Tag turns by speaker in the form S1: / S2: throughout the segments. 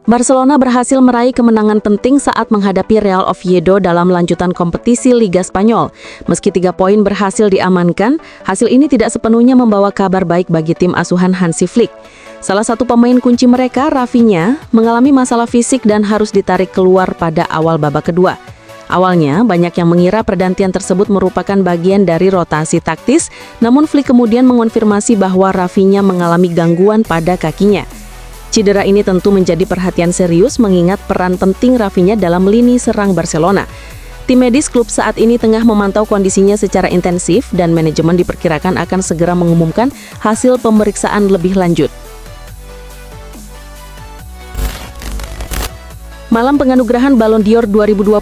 S1: Barcelona berhasil meraih kemenangan penting saat menghadapi Real Oviedo dalam lanjutan kompetisi Liga Spanyol. Meski 3 poin berhasil diamankan, hasil ini tidak sepenuhnya membawa kabar baik bagi tim asuhan Hansi Flick. Salah satu pemain kunci mereka, Rafinha, mengalami masalah fisik dan harus ditarik keluar pada awal babak kedua. Awalnya, banyak yang mengira pergantian tersebut merupakan bagian dari rotasi taktis, namun Flick kemudian mengonfirmasi bahwa Rafinha mengalami gangguan pada kakinya. Cedera ini tentu menjadi perhatian serius mengingat peran penting Rafinha dalam lini serang Barcelona. Tim medis klub saat ini tengah memantau kondisinya secara intensif dan manajemen diperkirakan akan segera mengumumkan hasil pemeriksaan lebih lanjut. Malam penganugerahan Ballon d'Or 2025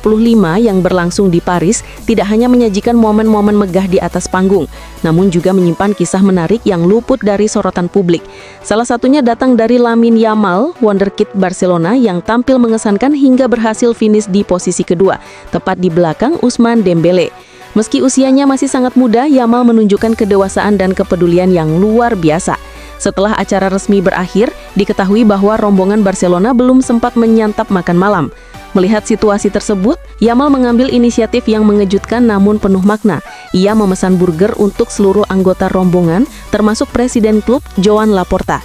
S1: yang berlangsung di Paris tidak hanya menyajikan momen-momen megah di atas panggung, namun juga menyimpan kisah menarik yang luput dari sorotan publik. Salah satunya datang dari Lamine Yamal, wonderkid Barcelona yang tampil mengesankan hingga berhasil finish di posisi kedua, tepat di belakang Ousmane Dembélé. Meski usianya masih sangat muda, Yamal menunjukkan kedewasaan dan kepedulian yang luar biasa. Setelah acara resmi berakhir, diketahui bahwa rombongan Barcelona belum sempat menyantap makan malam. Melihat situasi tersebut, Yamal mengambil inisiatif yang mengejutkan namun penuh makna. Ia memesan burger untuk seluruh anggota rombongan, termasuk Presiden klub Joan Laporta.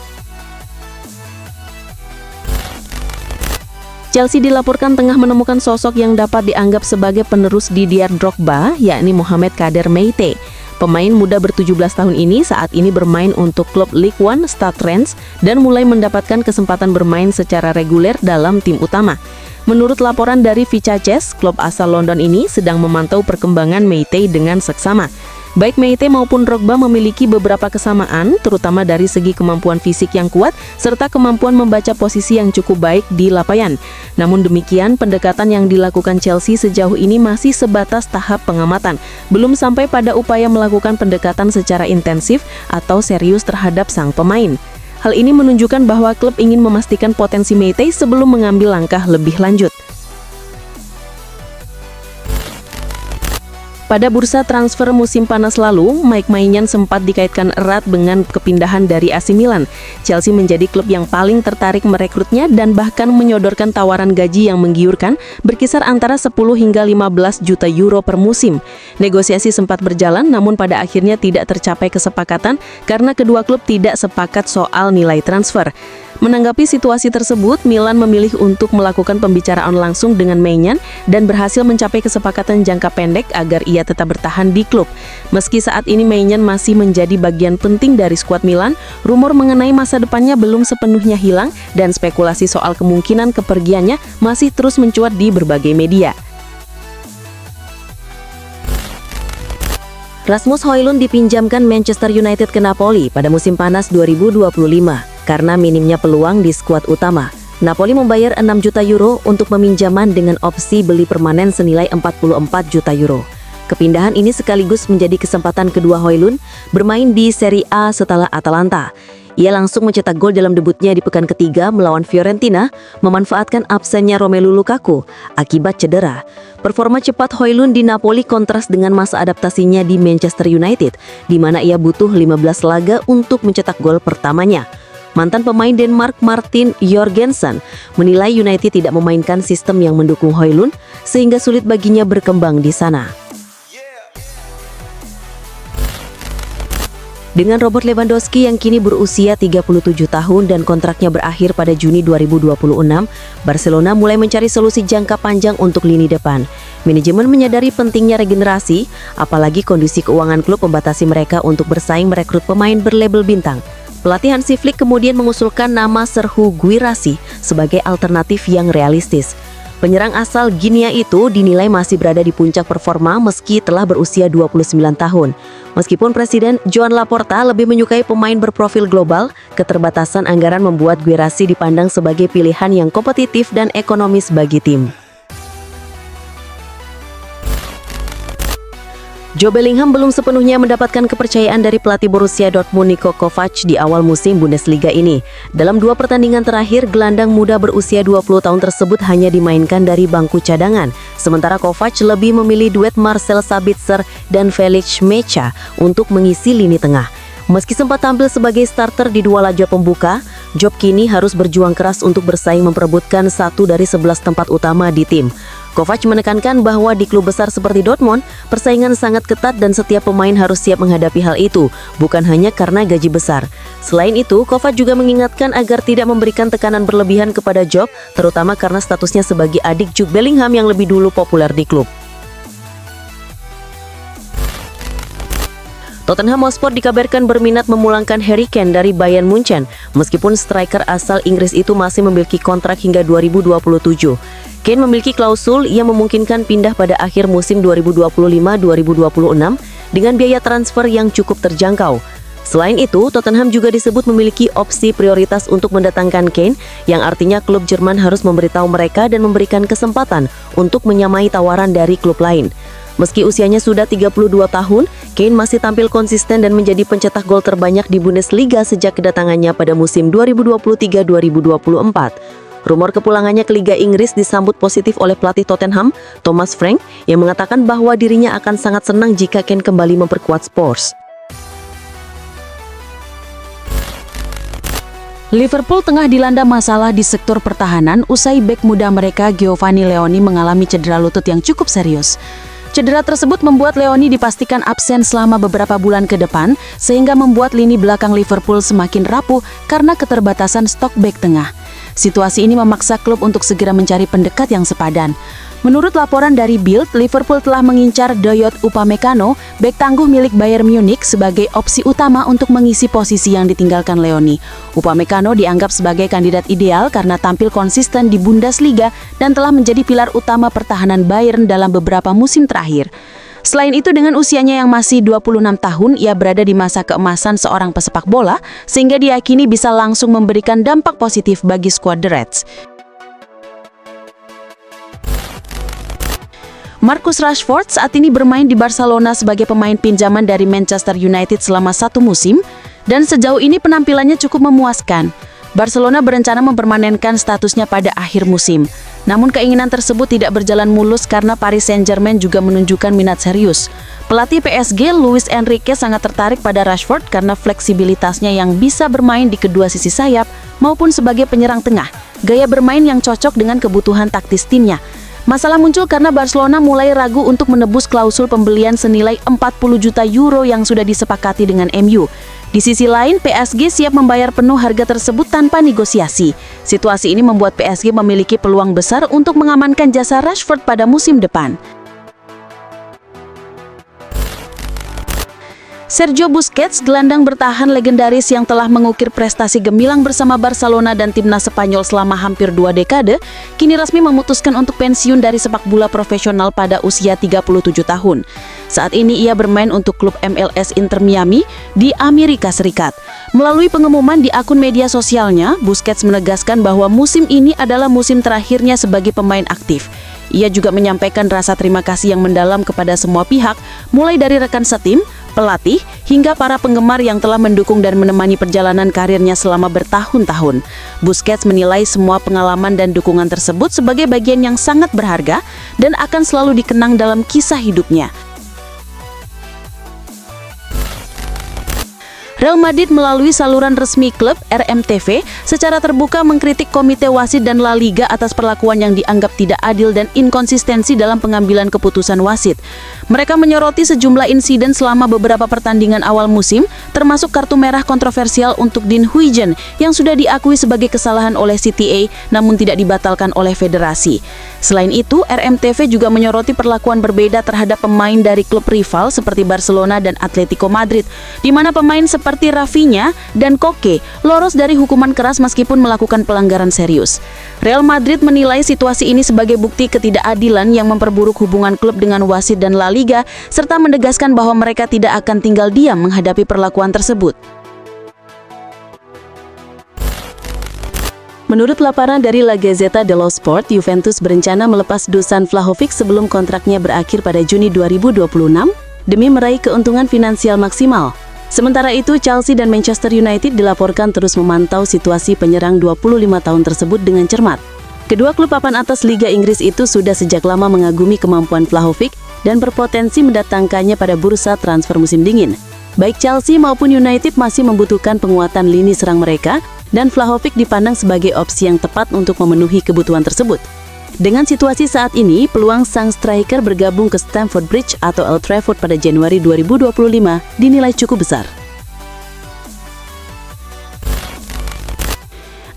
S1: Chelsea dilaporkan tengah menemukan sosok yang dapat dianggap sebagai penerus Didier Drogba, yakni Mohamed Kader Meite. Pemain muda ber-17 tahun ini saat ini bermain untuk klub Ligue 1 Stade Reims dan mulai mendapatkan kesempatan bermain secara reguler dalam tim utama. Menurut laporan dari Vicaches, klub asal London ini sedang memantau perkembangan Meite dengan seksama. Baik Meite maupun Drogba memiliki beberapa kesamaan, terutama dari segi kemampuan fisik yang kuat, serta kemampuan membaca posisi yang cukup baik di lapangan. Namun demikian, pendekatan yang dilakukan Chelsea sejauh ini masih sebatas tahap pengamatan, belum sampai pada upaya melakukan pendekatan secara intensif atau serius terhadap sang pemain. Hal ini menunjukkan bahwa klub ingin memastikan potensi Meite sebelum mengambil langkah lebih lanjut. Pada bursa transfer musim panas lalu, Mike Maignan sempat dikaitkan erat dengan kepindahan dari AC Milan. Chelsea menjadi klub yang paling tertarik merekrutnya dan bahkan menyodorkan tawaran gaji yang menggiurkan berkisar antara 10 hingga 15 juta euro per musim. Negosiasi sempat berjalan namun pada akhirnya tidak tercapai kesepakatan karena kedua klub tidak sepakat soal nilai transfer. Menanggapi situasi tersebut, Milan memilih untuk melakukan pembicaraan langsung dengan Maignan dan berhasil mencapai kesepakatan jangka pendek agar ia tetap bertahan di klub. Meski saat ini Maignan masih menjadi bagian penting dari skuad Milan, rumor mengenai masa depannya belum sepenuhnya hilang dan spekulasi soal kemungkinan kepergiannya masih terus mencuat di berbagai media. Rasmus Højlund dipinjamkan Manchester United ke Napoli pada musim panas 2025 karena minimnya peluang di skuad utama. Napoli membayar 6 juta euro untuk peminjaman dengan opsi beli permanen senilai 44 juta euro. Kepindahan ini sekaligus menjadi kesempatan kedua Højlund bermain di Serie A setelah Atalanta. Ia langsung mencetak gol dalam debutnya di pekan ketiga melawan Fiorentina, memanfaatkan absennya Romelu Lukaku akibat cedera. Performa cepat Højlund di Napoli kontras dengan masa adaptasinya di Manchester United, di mana ia butuh 15 laga untuk mencetak gol pertamanya. Mantan pemain Denmark Martin Jorgensen menilai United tidak memainkan sistem yang mendukung Højlund, sehingga sulit baginya berkembang di sana. Dengan Robert Lewandowski yang kini berusia 37 tahun dan kontraknya berakhir pada Juni 2026, Barcelona mulai mencari solusi jangka panjang untuk lini depan. Manajemen menyadari pentingnya regenerasi, apalagi kondisi keuangan klub membatasi mereka untuk bersaing merekrut pemain berlabel bintang. Pelatih Hansi Flick kemudian mengusulkan nama Serhou Guirassy sebagai alternatif yang realistis. Penyerang asal Guinea itu dinilai masih berada di puncak performa meski telah berusia 29 tahun. Meskipun Presiden Joan Laporta lebih menyukai pemain berprofil global, keterbatasan anggaran membuat Guirassy dipandang sebagai pilihan yang kompetitif dan ekonomis bagi tim. Joe Bellingham belum sepenuhnya mendapatkan kepercayaan dari pelatih Borussia Dortmund Niko Kovac di awal musim Bundesliga ini. Dalam 2 pertandingan terakhir, gelandang muda berusia 20 tahun tersebut hanya dimainkan dari bangku cadangan. Sementara Kovac lebih memilih duet Marcel Sabitzer dan Felix Mecha untuk mengisi lini tengah. Meski sempat tampil sebagai starter di 2 laga pembuka, Job kini harus berjuang keras untuk bersaing memperebutkan 1 dari 11 tempat utama di tim. Kovac menekankan bahwa di klub besar seperti Dortmund, persaingan sangat ketat dan setiap pemain harus siap menghadapi hal itu, bukan hanya karena gaji besar. Selain itu, Kovac juga mengingatkan agar tidak memberikan tekanan berlebihan kepada Job, terutama karena statusnya sebagai adik Jude Bellingham yang lebih dulu populer di klub. Tottenham Hotspur dikabarkan berminat memulangkan Harry Kane dari Bayern Munchen, meskipun striker asal Inggris itu masih memiliki kontrak hingga 2027. Kane memiliki klausul yang memungkinkan pindah pada akhir musim 2025-2026 dengan biaya transfer yang cukup terjangkau. Selain itu, Tottenham juga disebut memiliki opsi prioritas untuk mendatangkan Kane, yang artinya klub Jerman harus memberitahu mereka dan memberikan kesempatan untuk menyamai tawaran dari klub lain. Meski usianya sudah 32 tahun, Kane masih tampil konsisten dan menjadi pencetak gol terbanyak di Bundesliga sejak kedatangannya pada musim 2023-2024. Rumor kepulangannya ke Liga Inggris disambut positif oleh pelatih Tottenham, Thomas Frank, yang mengatakan bahwa dirinya akan sangat senang jika Kane kembali memperkuat Spurs.
S2: Liverpool tengah dilanda masalah di sektor pertahanan usai bek muda mereka Giovanni Leoni mengalami cedera lutut yang cukup serius. Cedera tersebut membuat Leoni dipastikan absen selama beberapa bulan ke depan, sehingga membuat lini belakang Liverpool semakin rapuh karena keterbatasan stok bek tengah. Situasi ini memaksa klub untuk segera mencari pendekat yang sepadan. Menurut laporan dari Bild, Liverpool telah mengincar Dayot Upamecano, bek tangguh milik Bayern Munich, sebagai opsi utama untuk mengisi posisi yang ditinggalkan Leoni. Upamecano dianggap sebagai kandidat ideal karena tampil konsisten di Bundesliga dan telah menjadi pilar utama pertahanan Bayern dalam beberapa musim terakhir. Selain itu, dengan usianya yang masih 26 tahun, ia berada di masa keemasan seorang pesepak bola, sehingga diyakini bisa langsung memberikan dampak positif bagi skuad The Reds. Marcus Rashford saat ini bermain di Barcelona sebagai pemain pinjaman dari Manchester United selama 1 musim, dan sejauh ini penampilannya cukup memuaskan. Barcelona berencana mempermanenkan statusnya pada akhir musim. Namun keinginan tersebut tidak berjalan mulus karena Paris Saint-Germain juga menunjukkan minat serius. Pelatih PSG, Luis Enrique, sangat tertarik pada Rashford karena fleksibilitasnya yang bisa bermain di kedua sisi sayap maupun sebagai penyerang tengah, gaya bermain yang cocok dengan kebutuhan taktis timnya. Masalah muncul karena Barcelona mulai ragu untuk menebus klausul pembelian senilai 40 juta euro yang sudah disepakati dengan MU. Di sisi lain, PSG siap membayar penuh harga tersebut tanpa negosiasi. Situasi ini membuat PSG memiliki peluang besar untuk mengamankan jasa Rashford pada musim depan. Sergio Busquets, gelandang bertahan legendaris yang telah mengukir prestasi gemilang bersama Barcelona dan timnas Spanyol selama hampir 2 dekade, kini resmi memutuskan untuk pensiun dari sepak bola profesional pada usia 37 tahun. Saat ini ia bermain untuk klub MLS Inter Miami di Amerika Serikat. Melalui pengumuman di akun media sosialnya, Busquets menegaskan bahwa musim ini adalah musim terakhirnya sebagai pemain aktif. Ia juga menyampaikan rasa terima kasih yang mendalam kepada semua pihak, mulai dari rekan setim, pelatih, hingga para penggemar yang telah mendukung dan menemani perjalanan karirnya selama bertahun-tahun. Busquets menilai semua pengalaman dan dukungan tersebut sebagai bagian yang sangat berharga dan akan selalu dikenang dalam kisah hidupnya. Real Madrid melalui saluran resmi klub RMTV secara terbuka mengkritik Komite Wasit dan La Liga atas perlakuan yang dianggap tidak adil dan inkonsistensi dalam pengambilan keputusan wasit. Mereka menyoroti sejumlah insiden selama beberapa pertandingan awal musim, termasuk kartu merah kontroversial untuk Dean Huijsen yang sudah diakui sebagai kesalahan oleh CTA namun tidak dibatalkan oleh federasi. Selain itu, RMTV juga menyoroti perlakuan berbeda terhadap pemain dari klub rival seperti Barcelona dan Atletico Madrid, di mana pemain seperti Rafinha dan Koke lolos dari hukuman keras meskipun melakukan pelanggaran serius. Real Madrid menilai situasi ini sebagai bukti ketidakadilan yang memperburuk hubungan klub dengan wasit dan La Liga, serta menegaskan bahwa mereka tidak akan tinggal diam menghadapi perlakuan tersebut. Menurut laporan dari La Gazzetta dello Sport, Juventus berencana melepas Dusan Vlahovic sebelum kontraknya berakhir pada Juni 2026 demi meraih keuntungan finansial maksimal. Sementara itu, Chelsea dan Manchester United dilaporkan terus memantau situasi penyerang 25 tahun tersebut dengan cermat. Kedua klub papan atas Liga Inggris itu sudah sejak lama mengagumi kemampuan Vlahovic dan berpotensi mendatangkannya pada bursa transfer musim dingin. Baik Chelsea maupun United masih membutuhkan penguatan lini serang mereka, dan Vlahovic dipandang sebagai opsi yang tepat untuk memenuhi kebutuhan tersebut. Dengan situasi saat ini, peluang sang striker bergabung ke Stamford Bridge atau Old Trafford pada Januari 2025 dinilai cukup besar.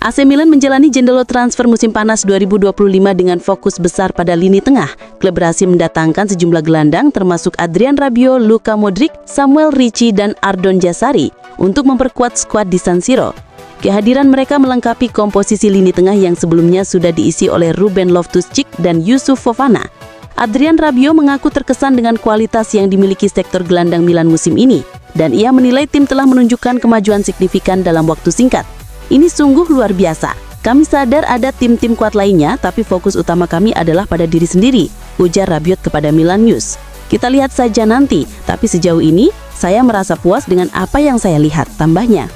S2: AC Milan menjalani jendela transfer musim panas 2025 dengan fokus besar pada lini tengah. Klub berhasil mendatangkan sejumlah gelandang termasuk Adrian Rabiot, Luka Modric, Samuel Ricci, dan Ardon Jasari untuk memperkuat skuad di San Siro. Kehadiran mereka melengkapi komposisi lini tengah yang sebelumnya sudah diisi oleh Ruben Loftus-Cheek dan Yusuf Fofana. Adrian Rabiot mengaku terkesan dengan kualitas yang dimiliki sektor gelandang Milan musim ini, dan ia menilai tim telah menunjukkan kemajuan signifikan dalam waktu singkat. Ini sungguh luar biasa. Kami sadar ada tim-tim kuat lainnya, tapi fokus utama kami adalah pada diri sendiri, ujar Rabiot kepada Milan News. Kita lihat saja nanti, tapi sejauh ini saya merasa puas dengan apa yang saya lihat, tambahnya.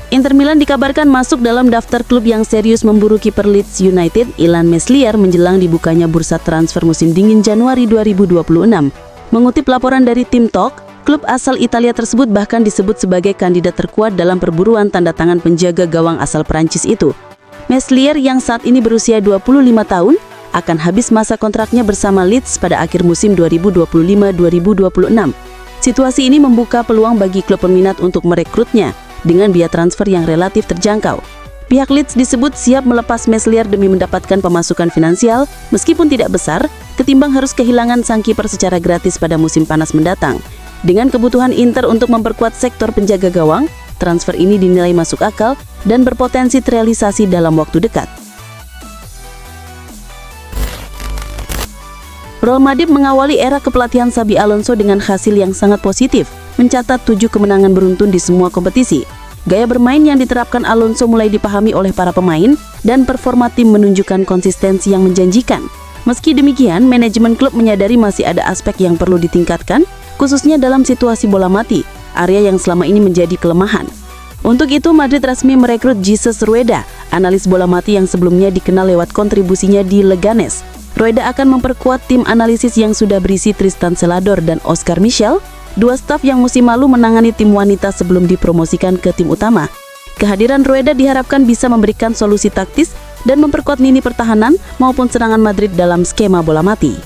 S2: Inter Milan dikabarkan masuk dalam daftar klub yang serius memburu kiper Leeds United, Ilan Meslier, menjelang dibukanya bursa transfer musim dingin Januari 2026. Mengutip laporan dari Team Talk, klub asal Italia tersebut bahkan disebut sebagai kandidat terkuat dalam perburuan tanda tangan penjaga gawang asal Prancis itu. Meslier yang saat ini berusia 25 tahun akan habis masa kontraknya bersama Leeds pada akhir musim 2025-2026. Situasi ini membuka peluang bagi klub peminat untuk merekrutnya dengan biaya transfer yang relatif terjangkau. Pihak Leeds disebut siap melepas Meslier demi mendapatkan pemasukan finansial meskipun tidak besar, ketimbang harus kehilangan sang kiper secara gratis pada musim panas mendatang. Dengan kebutuhan Inter untuk memperkuat sektor penjaga gawang, transfer ini dinilai masuk akal dan berpotensi terrealisasi dalam waktu dekat. Real Madrid mengawali era kepelatihan Xabi Alonso dengan hasil yang sangat positif, mencatat 7 kemenangan beruntun di semua kompetisi. Gaya bermain yang diterapkan Alonso mulai dipahami oleh para pemain dan performa tim menunjukkan konsistensi yang menjanjikan. Meski demikian, manajemen klub menyadari masih ada aspek yang perlu ditingkatkan, khususnya dalam situasi bola mati, area yang selama ini menjadi kelemahan. Untuk itu, Madrid resmi merekrut Jesus Rueda, analis bola mati yang sebelumnya dikenal lewat kontribusinya di Leganes. Rueda akan memperkuat tim analisis yang sudah berisi Tristan Celador dan Oscar Michel, dua staf yang musim lalu menangani tim wanita sebelum dipromosikan ke tim utama. Kehadiran Rueda diharapkan bisa memberikan solusi taktis dan memperkuat lini pertahanan maupun serangan Madrid dalam skema bola mati.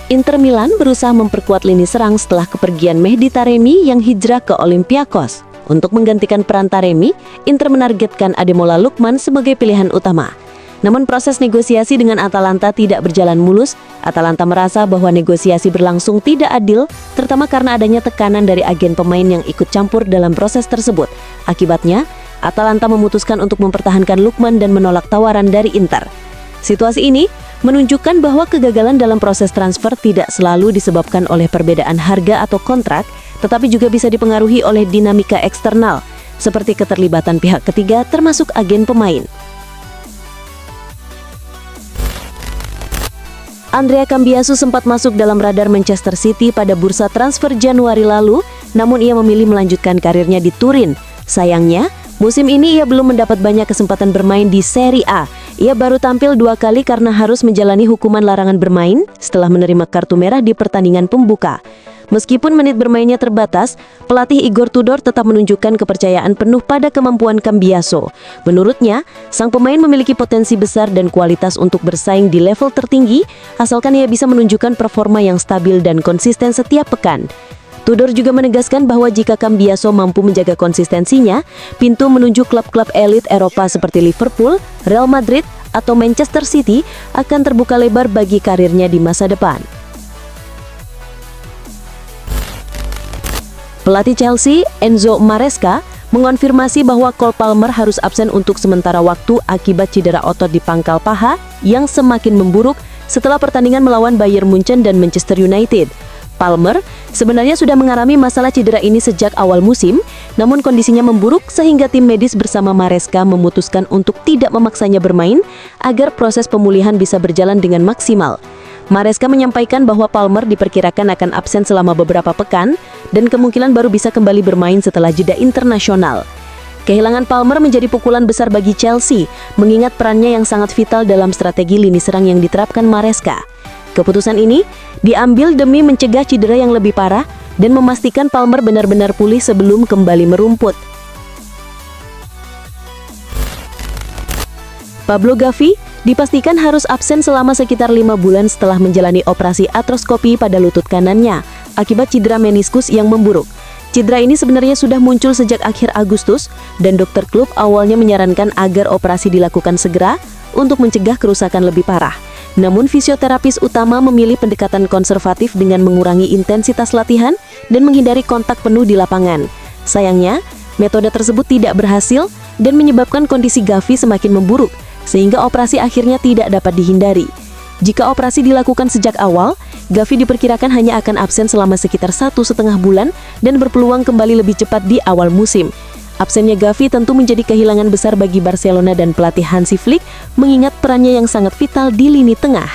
S1: Inter Milan berusaha memperkuat lini serang setelah kepergian Mehdi Taremi yang hijrah ke Olympiakos. Untuk menggantikan peran Taremi, Inter menargetkan Ademola Lookman sebagai pilihan utama. Namun proses negosiasi dengan Atalanta tidak berjalan mulus. Atalanta merasa bahwa negosiasi berlangsung tidak adil, terutama karena adanya tekanan dari agen pemain yang ikut campur dalam proses tersebut. Akibatnya, Atalanta memutuskan untuk mempertahankan Lookman dan menolak tawaran dari Inter. Situasi ini menunjukkan bahwa kegagalan dalam proses transfer tidak selalu disebabkan oleh perbedaan harga atau kontrak, tetapi juga bisa dipengaruhi oleh dinamika eksternal, seperti keterlibatan pihak ketiga termasuk agen pemain. Andrea Cambiaso sempat masuk dalam radar Manchester City pada bursa transfer Januari lalu, namun ia memilih melanjutkan karirnya di Turin. Sayangnya, musim ini ia belum mendapat banyak kesempatan bermain di Serie A. Ia baru tampil 2 kali karena harus menjalani hukuman larangan bermain setelah menerima kartu merah di pertandingan pembuka. Meskipun menit bermainnya terbatas, pelatih Igor Tudor tetap menunjukkan kepercayaan penuh pada kemampuan Cambiaso. Menurutnya, sang pemain memiliki potensi besar dan kualitas untuk bersaing di level tertinggi, asalkan ia bisa menunjukkan performa yang stabil dan konsisten setiap pekan. Tudor juga menegaskan bahwa jika Cambiaso mampu menjaga konsistensinya, pintu menuju klub-klub elit Eropa seperti Liverpool, Real Madrid, atau Manchester City akan terbuka lebar bagi karirnya di masa depan. Pelatih Chelsea, Enzo Maresca, mengonfirmasi bahwa Cole Palmer harus absen untuk sementara waktu akibat cedera otot di pangkal paha yang semakin memburuk setelah pertandingan melawan Bayern Munchen dan Manchester United. Palmer sebenarnya sudah mengalami masalah cedera ini sejak awal musim, namun kondisinya memburuk sehingga tim medis bersama Maresca memutuskan untuk tidak memaksanya bermain agar proses pemulihan bisa berjalan dengan maksimal. Maresca menyampaikan bahwa Palmer diperkirakan akan absen selama beberapa pekan dan kemungkinan baru bisa kembali bermain setelah jeda internasional. Kehilangan Palmer menjadi pukulan besar bagi Chelsea, mengingat perannya yang sangat vital dalam strategi lini serang yang diterapkan Maresca. Keputusan ini diambil demi mencegah cedera yang lebih parah dan memastikan Palmer benar-benar pulih sebelum kembali merumput. Pablo Gavi dipastikan harus absen selama sekitar 5 bulan setelah menjalani operasi artroskopi pada lutut kanannya akibat cedera meniskus yang memburuk. Cedera ini sebenarnya sudah muncul sejak akhir Agustus dan dokter klub awalnya menyarankan agar operasi dilakukan segera untuk mencegah kerusakan lebih parah. Namun fisioterapis utama memilih pendekatan konservatif dengan mengurangi intensitas latihan dan menghindari kontak penuh di lapangan. Sayangnya, metode tersebut tidak berhasil dan menyebabkan kondisi Gavi semakin memburuk, sehingga operasi akhirnya tidak dapat dihindari. Jika operasi dilakukan sejak awal, Gavi diperkirakan hanya akan absen selama sekitar 1,5 bulan dan berpeluang kembali lebih cepat di awal musim. Absennya Gavi tentu menjadi kehilangan besar bagi Barcelona dan pelatih Hansi Flick, mengingat perannya yang sangat vital di lini tengah.